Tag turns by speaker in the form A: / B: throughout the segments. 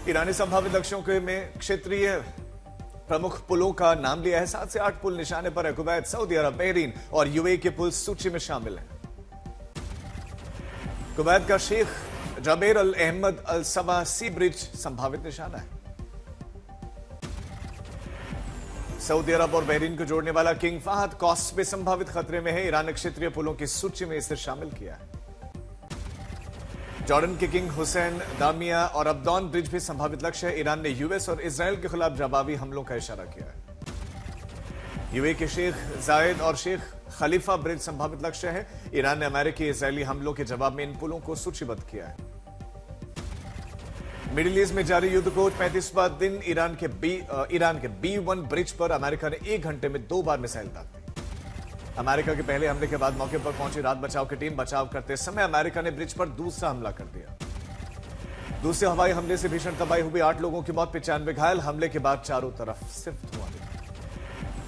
A: ईरानी संभावित लक्ष्यों के में क्षेत्रीय प्रमुख पुलों का नाम लिया है। 7 से 8 पुल निशाने पर है। कुवैत, सऊदी अरब, बहरीन और यूएई के पुल सूची में शामिल हैं। कुवैत का शेख जबेर अल अहमद अल सबा सी ब्रिज संभावित निशाना है। सऊदी अरब और बहरीन को जोड़ने वाला किंग फहद कॉस्ट भी संभावित खतरे में है। ईरान ने क्षेत्रीय पुलों की सूची में इसे शामिल किया है। जॉर्डन के किंग हुसैन दामिया और अब्दौन ब्रिज भी संभावित लक्ष्य है। ईरान ने यूएस और इजराइल के खिलाफ जवाबी हमलों का इशारा किया है। यूएई के शेख जायद और शेख खलीफा ब्रिज संभावित लक्ष्य है। ईरान ने अमेरिकी इजरायली हमलों के जवाब में इन पुलों को सूचीबद्ध किया है। मिडिल ईस्ट में जारी युद्ध को 35वां दिन ईरान के B-1 ब्रिज पर अमेरिका ने 1 घंटे में 2 बार मिसाइल दाग दी। अमेरिका के पहले हमले के बाद मौके पर पहुंची राहत बचाव की टीम बचाव करते समय अमेरिका ने ब्रिज पर दूसरा हमला कर दिया। दूसरे हवाई हमले से भीषण तबाही हुई। 8 लोगों की मौत, 95 घायल। हमले के बाद चारों तरफ सिर्फ धुआं दिखा।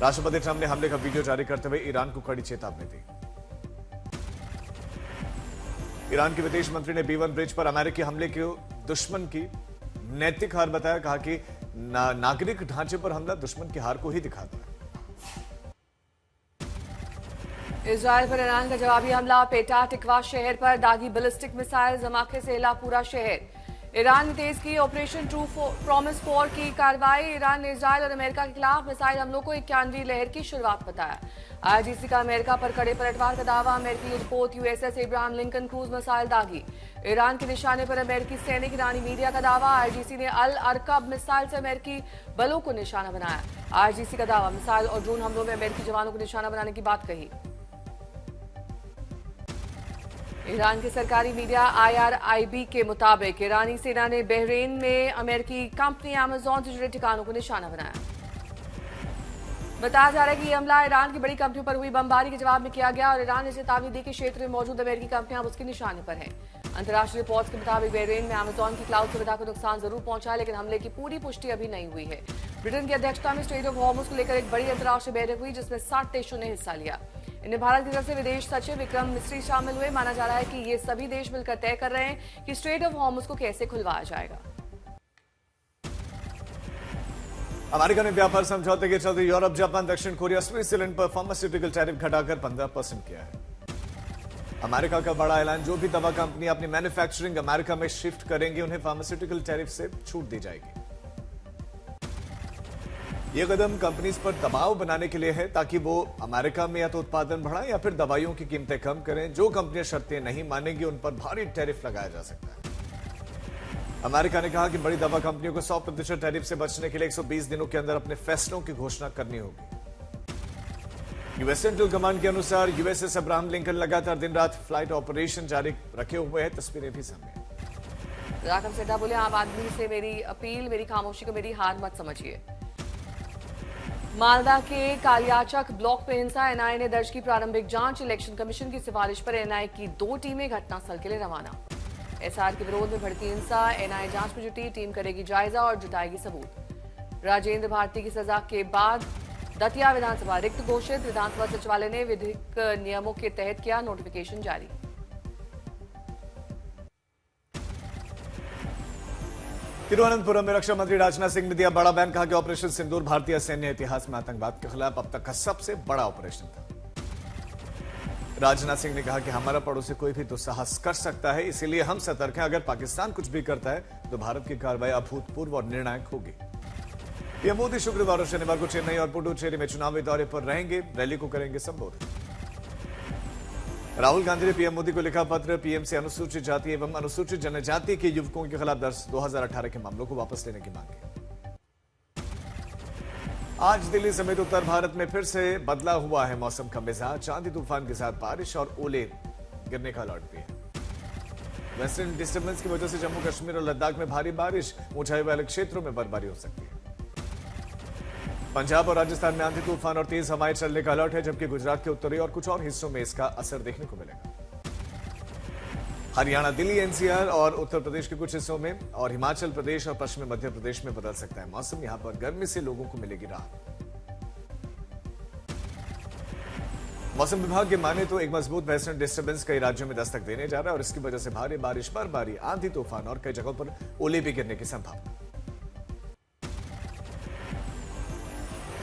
A: राष्ट्रपति ट्रंप ने हमले का वीडियो जारी करते हुए ईरान को कड़ी चेतावनी दी। ईरान के विदेश मंत्री ने B-1 ब्रिज पर अमेरिकी हमले के दुश्मन की नैतिक हार बताया। कहा कि नागरिक ढांचे पर हमला दुश्मन की हार को ही दिखाता है।
B: इजराइल पर ईरान का जवाबी हमला। पेटा टिकवा शहर पर दागी बैलिस्टिक मिसाइल, धमाके से हिला पूरा शहर। ईरान ने तेज की ऑपरेशन ट्रू प्रॉमिस 4 की कार्रवाई। ईरान ने इजराइल और अमेरिका के खिलाफ मिसाइल हमलों को 91वीं लहर की शुरुआत बताया। आईजीसी का अमेरिका पर कड़े पलटवार का दावा। अमेरिकी युद्धपोत USS Abraham Lincoln cruise missile दागी। ईरान के निशाने पर अमेरिकी सैनिक, ईरानी मीडिया का दावा। आईजीसी ने अल अरकब मिसाइल से अमेरिकी बलों को निशाना बनाया। आईजीसी का दावा, मिसाइल और ड्रोन हमलों में अमेरिकी जवानों को निशाना बनाने की बात कही। ईरान के सरकारी मीडिया IRIB के मुताबिक ईरानी सेना ने बहरीन में अमेरिकी कंपनी अमेजॉन से जुड़े ठिकानों को निशाना बनाया। बताया जा रहा है कि यह हमला ईरान की बड़ी कंपनियों पर हुई बमबारी के जवाब में किया गया और ईरान ने चेतावनी दी कि क्षेत्र में मौजूद अमेरिकी कंपनियां अब उसके निशाने पर हैं। अंतर्राष्ट्रीय रिपोर्ट्स के मुताबिक बहरीन में अमेजॉन की क्लाउड सुविधा को नुकसान जरूर पहुंचा है, लेकिन हमले की पूरी पुष्टि अभी नहीं हुई है। ब्रिटेन की अध्यक्षता में स्ट्रेट ऑफ हॉर्मुज को लेकर एक बड़ी अंतर्राष्ट्रीय बैठक हुई, जिसमें 60 देशों ने हिस्सा लिया। इनमें भारत की तरफ से विदेश सचिव विक्रम मिस्री शामिल हुए। माना जा रहा है कि ये सभी देश मिलकर तय कर रहे हैं कि स्ट्रेट ऑफ हॉर्मुज को कैसे खुलवाया जाएगा।
A: अमेरिका ने व्यापार समझौते के चलते यूरोप, जापान, दक्षिण कोरिया, स्विट्जरलैंड पर फार्मास्यूटिकल टैरिफ घटाकर 15% किया है। अमेरिका का बड़ा ऐलान। जो भी दवा कंपनी अपनी मैन्युफैक्चरिंग अमेरिका में शिफ्ट करेंगे, उन्हें फार्मास्यूटिकल टैरिफ से छूट दी जाएगी। यह कदम कंपनीज पर दबाव बनाने के लिए है, ताकि वो अमेरिका में या तो उत्पादन बढ़ाएं या फिर दवाइयों की कीमतें कम करें। जो कंपनियां शर्तें नहीं मानेंगी, उन पर भारी टैरिफ लगाया जा सकता है। अमेरिका ने कहा कि बड़ी दवा कंपनियों को 100% टैरिफ से बचने के लिए 120 दिनों के अंदर अपने फैसलों की घोषणा करनी होगी। यूएस सेंट्रल कमांड के अनुसार USS अब्राहम लिंकन लगातार दिन रात फ्लाइट ऑपरेशन जारी रखे हुए हैं। तस्वीरें भी सामने।
B: राघव सेठा बोले, आम आदमी से मेरी अपील, मेरी खामोशी को मेरी हार मत समझिए। मालदा के कालियाचक ब्लॉक में हिंसा। एनआईए ने दर्ज की प्रारंभिक जांच। इलेक्शन कमीशन की सिफारिश पर एनआईए की 2 टीमें घटनास्थल के लिए रवाना। एसआर के विरोध में भड़की हिंसा। एनआईए जांच में जुटी। टीम करेगी जायजा और जुटाएगी सबूत। राजेंद्र भारती की सजा के बाद दतिया विधानसभा रिक्त घोषित। विधानसभा सचिवालय ने विधिक नियमों के तहत किया नोटिफिकेशन जारी।
A: तिरुवनंतपुरम में रक्षा मंत्री राजनाथ सिंह ने दिया बड़ा बयान। कहा कि ऑपरेशन सिंदूर भारतीय सैन्य इतिहास में आतंकवाद के खिलाफ अब तक का सबसे बड़ा ऑपरेशन था। राजनाथ सिंह ने कहा कि हमारा पड़ोसी कोई भी दुस्साहस कर सकता है, इसीलिए हम सतर्क हैं। अगर पाकिस्तान कुछ भी करता है तो भारत की कार्रवाई अभूतपूर्व और निर्णायक होगी। पीएम मोदी शुक्रवार और शनिवार को चेन्नई और पुडुचेरी में चुनावी दौरे पर रहेंगे। रैली को करेंगे संबोधित। राहुल गांधी ने पीएम मोदी को लिखा पत्र। पीएम से अनुसूचित जाति एवं अनुसूचित जनजाति के युवकों के खिलाफ दर्ज 2018 के मामलों को वापस लेने की मांग की। आज दिल्ली समेत उत्तर भारत में फिर से बदला हुआ है मौसम का मिजाज। आंधी तूफान के साथ बारिश और ओले गिरने का अलर्ट भी है। वेस्टर्न डिस्टर्बेंस की वजह से जम्मू कश्मीर और लद्दाख में भारी बारिश, ऊंचाई वाले क्षेत्रों में बर्फबारी हो सकती है। पंजाब और राजस्थान में आंधी तूफान और तेज हवाएं चलने का अलर्ट है, जबकि गुजरात के उत्तरी और कुछ और हिस्सों में इसका असर देखने को मिलेगा। हरियाणा, दिल्ली, एनसीआर और उत्तर प्रदेश के कुछ हिस्सों में और हिमाचल प्रदेश और पश्चिमी मध्य प्रदेश में बदल सकता है मौसम। यहां पर गर्मी से लोगों को मिलेगी राहत। मौसम विभाग के माने तो एक मजबूत वेस्टर्न डिस्टर्बेंस कई राज्यों में दस्तक देने जा रहा है और इसकी वजह से भारी बारिश, बर्फबारी, आंधी तूफान और कई जगहों पर ओले भी गिरने की संभावना।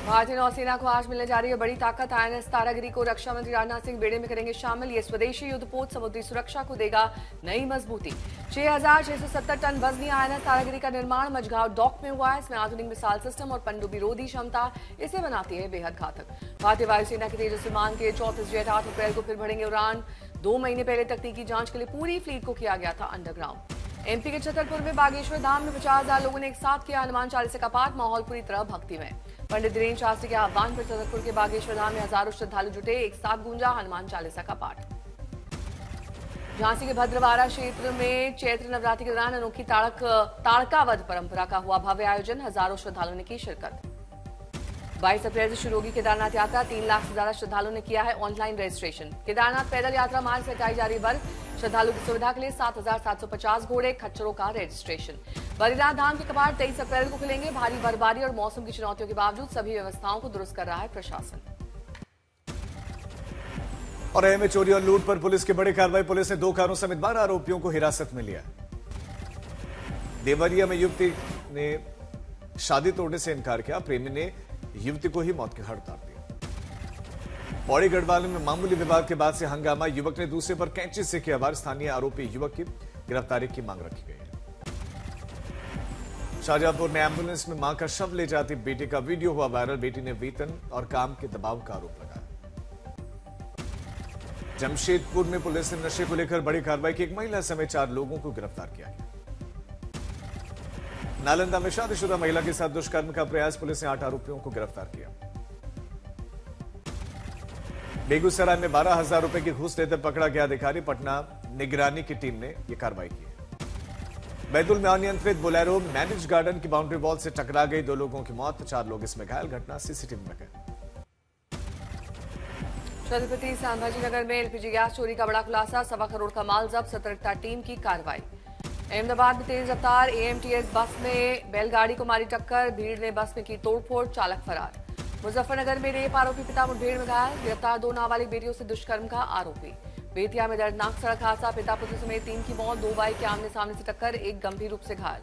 B: भारतीय नौसेना को आज मिलने जा रही है बड़ी ताकत। INS तारागिरी को रक्षा मंत्री राजनाथ सिंह बेड़े में करेंगे शामिल। ये स्वदेशी युद्धपोत समुद्री सुरक्षा को देगा नई मजबूती। 6,670 टन वजनी INS तारागिरी का निर्माण मझगांव डॉक में हुआ है। इसमें आधुनिक मिसाइल सिस्टम और पनडुब्बी रोधी क्षमता इसे बनाती है बेहद घातक। भारतीय वायुसेना के तेजस विमान के 34 जेट 8 अप्रैल को फिर बढ़ेंगे उड़ान। 2 महीने पहले तकनीकी जांच के लिए पूरी फ्लीट को किया गया था अंडरग्राउंड। MP के छतरपुर में बागेश्वर धाम में 50,000 लोगों ने एक साथ किया हनुमान चालीसा का पाठ। माहौल पूरी तरह भक्तिमय। पंडित धीरेन्द्र शास्त्री के आह्वान पर छतरपुर के बागेश्वर धाम में हजारों श्रद्धालु जुटे। एक साथ गूंजा हनुमान चालीसा का पाठ। झांसी के भद्रवाड़ा क्षेत्र में चैत्र नवरात्रि के दौरान अनोखी ताड़का वध परंपरा का हुआ भव्य आयोजन। हजारों श्रद्धालुओं ने की शिरकत। 22 अप्रैल से शुरू होगी केदारनाथ यात्रा। 3 लाख से ज्यादा श्रद्धालुओं ने किया है ऑनलाइन रजिस्ट्रेशन। केदारनाथ पैदल यात्रा मार्ग से हटाई जा रही बर्फ। श्रद्धालु की सुविधा के लिए 7,750 घोड़े खच्चरों का रजिस्ट्रेशन। बद्रीनाथ धाम के कपाट 23 अप्रैल को खुलेंगे। भारी बर्फबारी और मौसम की चुनौतियों के बावजूद सभी व्यवस्थाओं को दुरुस्त कर रहा है प्रशासन।
A: और अहम में चोरी और लूट पर पुलिस की बड़ी कार्रवाई। पुलिस ने 2 कारों समेत 12 आरोपियों को हिरासत में लिया। देवरिया में युवती ने शादी तोड़ने से इनकार किया। प्रेमी ने युवती को ही मौत के घाट उतार दिया। पौड़ी गढ़वाल में मामूली विवाद के बाद से हंगामा। युवक ने दूसरे पर कैंची से किया वार। स्थानीय आरोपी युवक की गिरफ्तारी की मांग रखी गई है। शाहजहांपुर में एम्बुलेंस में मां का शव ले जाती बेटी का वीडियो हुआ वायरल। बेटी ने वेतन और काम के दबाव का आरोप लगाया। जमशेदपुर में पुलिस ने नशे को लेकर बड़ी कार्रवाई की। एक महिला समेत 4 लोगों को गिरफ्तार किया गया। नालंदा में शादीशुदा महिला के साथ दुष्कर्म का प्रयास। पुलिस ने 8 आरोपियों को गिरफ्तार किया। बेगूसराय में 12,000 रुपए की घूस लेते पकड़ा गया अधिकारी। पटना निगरानी की टीम ने यह कार्रवाई की। बैतूल में अनियंत्रित बोलेरो मैरिज गार्डन की बाउंड्री वॉल से टकरा गई। 2 लोगों की मौत, 4 लोग इसमें घायल। घटना सीसीटीवी में कैद।
B: छत्रपति संभाजी नगर में LPG गैस चोरी का बड़ा खुलासा। 1.25 करोड़ का माल जब्त। सतर्कता टीम की कार्रवाई। अहमदाबाद में तेज रफ्तार AMTS बस में बैलगाड़ी को मारी टक्कर। भीड़ ने बस में की तोड़फोड़। चालक फरार। मुजफ्फरनगर में रेप आरोपी पिता मुठभेड़ में घायल। गिरफ्तार 2 नाबालिग बेटियों से दुष्कर्म का आरोपी। बेतिया में दर्दनाक सड़क हादसा। पिता पुत्र समेत 3 की मौत। 2 बाइक के आमने सामने से टक्कर। 1 गंभीर रूप से घायल।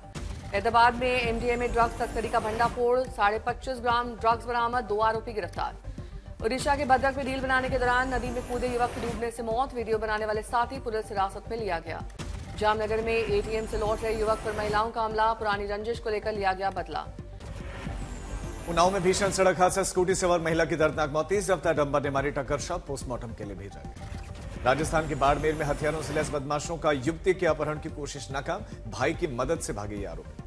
B: हैदराबाद में MDA में ड्रग्स तस्करी का भंडाफोड़। 25.5 ग्राम ड्रग्स बरामद। 2 आरोपी गिरफ्तार। ओडिशा के भद्रक में रील बनाने के दौरान नदी में कूदे युवक की डूबने से मौत। वीडियो बनाने वाले साथी पुलिस हिरासत में लिया गया। जामनगर में ATM से लौट रहे युवक पर महिलाओं का हमला। पुरानी रंजिश को लेकर लिया गया बदला।
A: उन्नाव में भीषण सड़क हादसा। स्कूटी सवार महिला की दर्दनाक मौत। 30 रफ्तार डंपर ने मारी टक्कर। शव पोस्टमार्टम के लिए भेजा गया। राजस्थान के बाड़मेर में हथियारों से लैस बदमाशों का युवती के अपहरण की कोशिश नाकाम। भाई की मदद से भागे ये आरोपी।